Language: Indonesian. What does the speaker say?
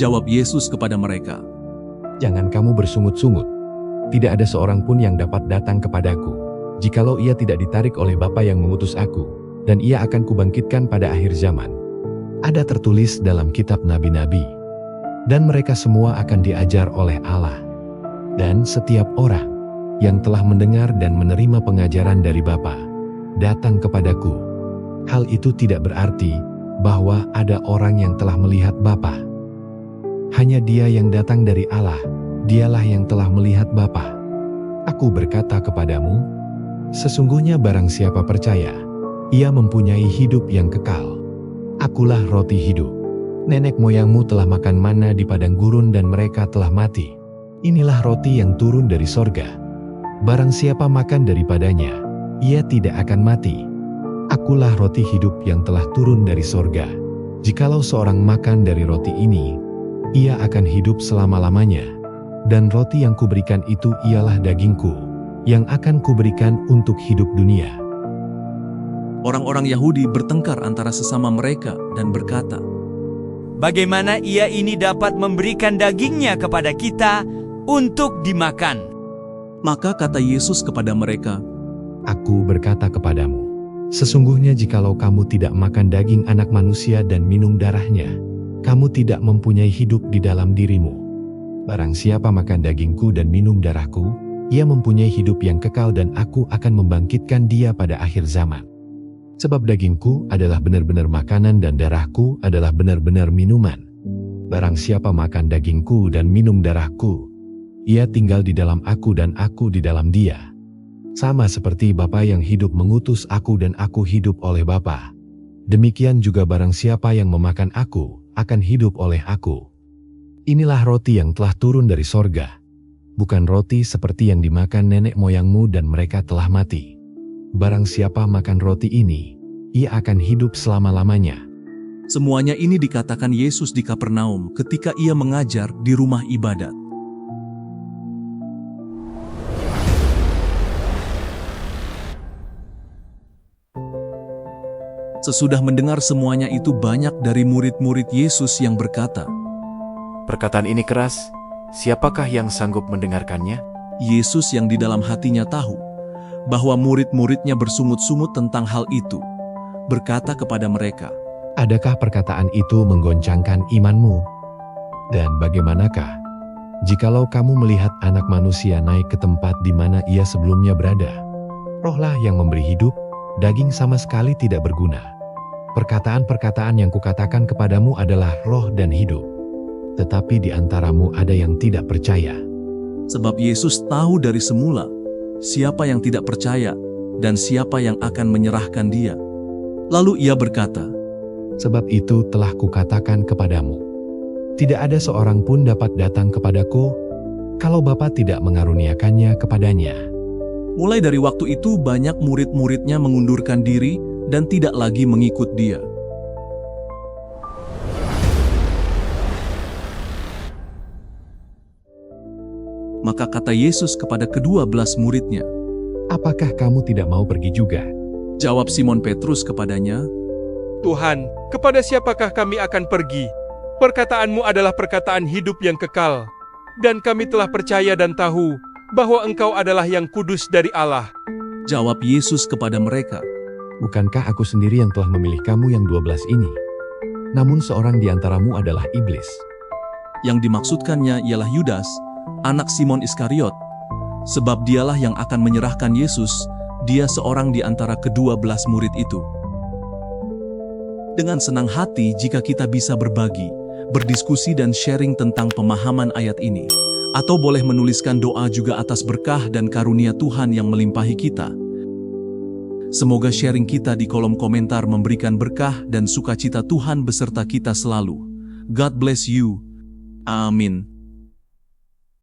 Jawab Yesus kepada mereka, Jangan kamu bersungut-sungut. Tidak ada seorang pun yang dapat datang kepadaku, jikalau ia tidak ditarik oleh Bapa yang mengutus aku, dan ia akan kubangkitkan pada akhir zaman. Ada tertulis dalam kitab nabi-nabi, dan mereka semua akan diajar oleh Allah. Dan setiap orang yang telah mendengar dan menerima pengajaran dari Bapa, datang kepadaku. Hal itu tidak berarti bahwa ada orang yang telah melihat Bapa. Hanya dia yang datang dari Allah, dialah yang telah melihat Bapa. Aku berkata kepadamu, sesungguhnya barang siapa percaya, ia mempunyai hidup yang kekal. Akulah roti hidup. Nenek moyangmu telah makan mana di padang gurun dan mereka telah mati. Inilah roti yang turun dari sorga. Barang siapa makan daripadanya, ia tidak akan mati. Akulah roti hidup yang telah turun dari sorga. Jikalau seorang makan dari roti ini, ia akan hidup selama-lamanya. Dan roti yang kuberikan itu ialah dagingku, yang akan kuberikan untuk hidup dunia. Orang-orang Yahudi bertengkar antara sesama mereka dan berkata, Bagaimana ia ini dapat memberikan dagingnya kepada kita untuk dimakan? Maka kata Yesus kepada mereka, Aku berkata kepadamu, sesungguhnya jikalau kamu tidak makan daging anak manusia dan minum darahnya, kamu tidak mempunyai hidup di dalam dirimu. Barang siapa makan dagingku dan minum darahku, ia mempunyai hidup yang kekal dan aku akan membangkitkan dia pada akhir zaman. Sebab dagingku adalah benar-benar makanan dan darahku adalah benar-benar minuman. Barang siapa makan dagingku dan minum darahku, ia tinggal di dalam aku dan aku di dalam dia. Sama seperti Bapa yang hidup mengutus aku dan aku hidup oleh Bapa. Demikian juga barang siapa yang memakan aku, akan hidup oleh aku. Inilah roti yang telah turun dari sorga. Bukan roti seperti yang dimakan nenek moyangmu dan mereka telah mati. Barang siapa makan roti ini, ia akan hidup selama-lamanya. semuanya ini dikatakan Yesus di Kapernaum ketika ia mengajar di rumah ibadat. Sesudah mendengar semuanya itu, banyak dari murid-murid Yesus yang berkata, Perkataan ini keras, siapakah yang sanggup mendengarkannya? Yesus yang di dalam hatinya tahu bahwa murid-muridnya bersungut-sungut tentang hal itu, berkata kepada mereka, Adakah perkataan itu menggoncangkan imanmu? Dan bagaimanakah jikalau kamu melihat Anak Manusia naik ke tempat di mana ia sebelumnya berada? Rohlah yang memberi hidup, daging sama sekali tidak berguna. Perkataan-perkataan yang kukatakan kepadamu adalah roh dan hidup. Tetapi di antaramu ada yang tidak percaya. sebab Yesus tahu dari semula siapa yang tidak percaya dan siapa yang akan menyerahkan dia. Lalu ia berkata, Sebab itu telah kukatakan kepadamu, tidak ada seorang pun dapat datang kepadaku, kalau Bapa tidak mengaruniakannya kepadanya. mulai dari waktu itu banyak murid-muridnya mengundurkan diri dan tidak lagi mengikut dia. Maka kata Yesus kepada ke-12 muridnya, Apakah kamu tidak mau pergi juga? jawab Simon Petrus kepadanya, Tuhan, kepada siapakah kami akan pergi? Perkataanmu adalah perkataan hidup yang kekal. Dan kami telah percaya dan tahu bahwa Engkau adalah yang kudus dari Allah. jawab Yesus kepada mereka, Bukankah aku sendiri yang telah memilih kamu yang 12 ini? Namun seorang di antaramu adalah iblis. Yang dimaksudkannya ialah Yudas, anak Simon Iskariot, sebab dialah yang akan menyerahkan Yesus, dia seorang di antara ke-12 murid itu. Dengan senang hati jika kita bisa berbagi, berdiskusi dan sharing tentang pemahaman ayat ini, atau boleh menuliskan doa juga atas berkah dan karunia Tuhan yang melimpahi kita. Semoga sharing kita di kolom komentar memberikan berkah dan sukacita Tuhan beserta kita selalu. God bless you. Amin.